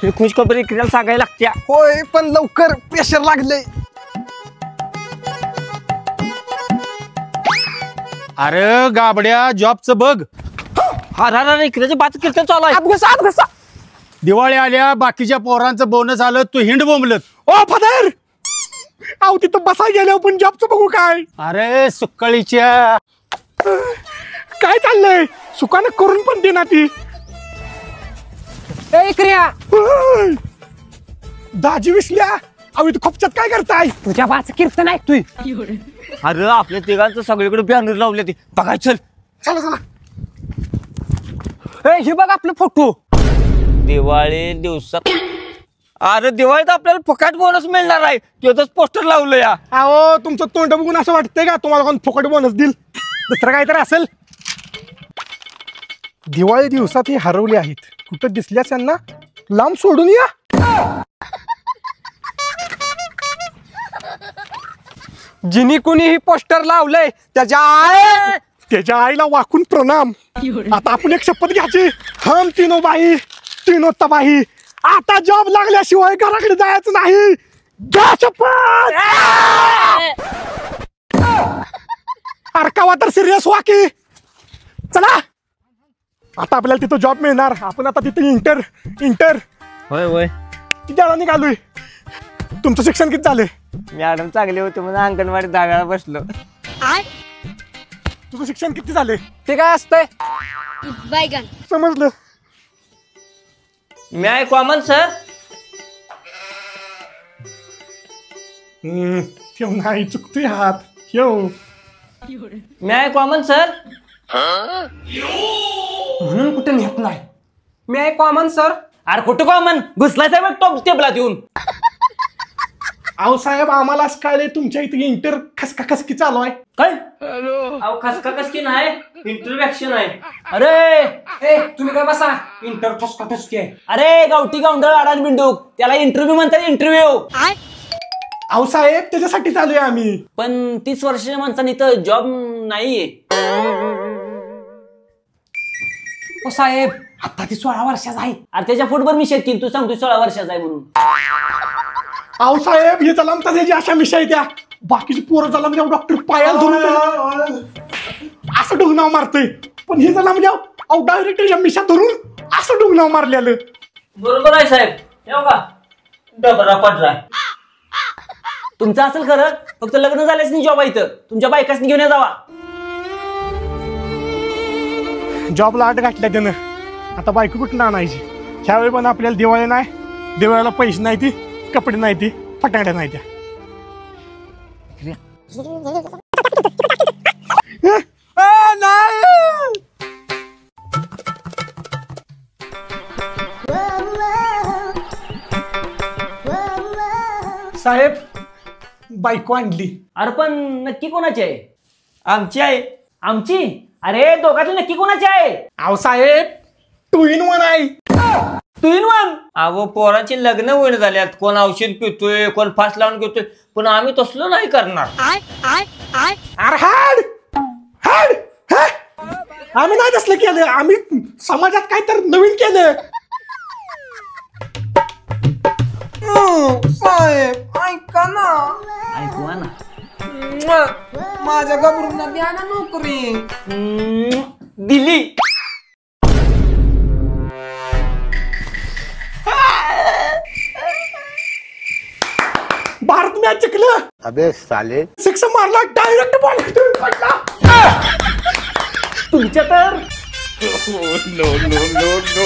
हे खुशखबरी इकऱ्याला सांगायला लागत्या. होय पण लवकर प्रेशर लागले. अरे गाबड्या जॉबचं बघ. हा इकऱ्याचं बाच कीर्तन चालू आहे. आत घसा. दिवाळी आल्या बाकीच्या पोरांचं बोनस आलं तू हिंड बोंबलत. ओ फादर अहो तिथं बसाय गेलो पण जॉबचं बघू काय. अरे सुक्कळीच्या काय चाललंय सुकानं करून पण दे ना ती. दाजी विसल्या अहो इथं खोपच्यात काय करताय. तुझ्या बाच कीर्तन ऐकतोय. अरे आपल्या तिघांचं सगळीकडे बॅनर लावले ते बघाय. चल चला चला. हे बघ आपलं फोटो. दिवाळी दिवसात अरे दिवाळीत आपल्याला फुकट बोनस मिळणार आहे. त्याच पोस्टर लावलं या. अहो तुमचं तोंड बघून असं वाटतंय का तुम्हाला कोण फुकट बोनस देईल. दुसरं काहीतरी असेल. दिवाळी दिवसात हे हरवले आहेत. कुठं दिसल्यास यांना लांब सोडून या. जिनी कुणी ही पोस्टर लावलंय त्याच्या आईला वाकून प्रणाम. आता आपण एक शपथ घ्यायची. हम तीनो बाई तीनो तबाही. आता जॉब लागल्याशिवाय घराकडे जायचं नाही. घ्या शपथ. अरकावा तर सिरियस व्हा की. चला आता आपल्याला तिथं जॉब मिळणार. आपण आता तिथे इंटर होय किती वेळा निघालोय. तुमचं शिक्षण किती झालंय. मॅडम चांगले होते म्हणून अंगणवाडी 10 वेळा बसलो. तुझं शिक्षण किती झालंय. ते काय असतंय. समजलं. मी आहे कॉमन सर. ठेव नाही चुकतोय हात ठेव. मी आहे कॉमन सर. म्हणून कुठे नेत नाही. मी आहे कॉमन सर. अरे कुठं कॉमन घुसलाय साहेब टॉप टेबलात येऊन. अहो साहेब आम्हाला असं कळलंय तुमच्या इथे इंटर खसकी चालू आहे. काय अहो खसका कसकी नाही इंटरव्हॅक्शन आहे. अरे तुम्ही काय बसा. इंटर ठसका ठसकी आहे. अरे गावठी गावंडळ अडाण बिंडूक त्याला इंटरव्ह्यू म्हणतात. इंटरव्ह्यू. अहो साहेब त्याच्यासाठी चालू आहे आम्ही. पण 30 वर्षाच्या माणसाने इथं जॉब नाहीये. साहेब आता ती 16 वर्षाचा आहे. अरे त्याच्या फुटभर मी शेतकीन तू सांगतो 16 वर्षाचा आहे म्हणून. अहो साहेब हे जलम त्याची अशा मिशा आहे त्या. बाकीची पोरं जलम जेव्हा डॉक्टर पायाला धरून असं डुंगणाव मारतोय. पण हे जलम जेव्हा डायरेक्ट मिशा धरून असं डुंगणाव मारलेलं. बरोबर आहे साहेब. येऊ का डबरा पडला. तुमचं असेल खरं फक्त लग्न झाल्याच नाही जॉब आहे इथं. तुमच्या बायकासनी घेऊन जावा. जॉबला आठ घातल्या त्यानं. आता बायको कुठं आणायची. ह्यावेळी पण आपल्याला दिवाळी नाही. दिवाळीला पैसे नाही ती कपडे नाही ती फटाड्या नाही त्या. साहेब बायको आणली. अरे पण नक्की कोणाची आहे. आमची आहे. आमची. अरे दोघातली नक्की कोणाची आहे. अहो साहेब 2 in 1 आहे. 2 in 1. अहो पोरांची लग्न होईन झाल्यात. कोण औषध पितोय कोण फास लावून घेतोय. पण आम्ही तसलो नाही करणार. अरे हाड हाड आम्ही नाही तसलं केलं. आम्ही समाजात काय तर नवीन केलं. साहेब ऐका ना. ऐकवा ना. माझ्या घबरूंना द्या ना नोकरी. दिली. भारत मॅच जिंकलं. अबे साले 6 मारला डायरेक्ट बॉल पडला. तुमच्या तर नो नो नो नो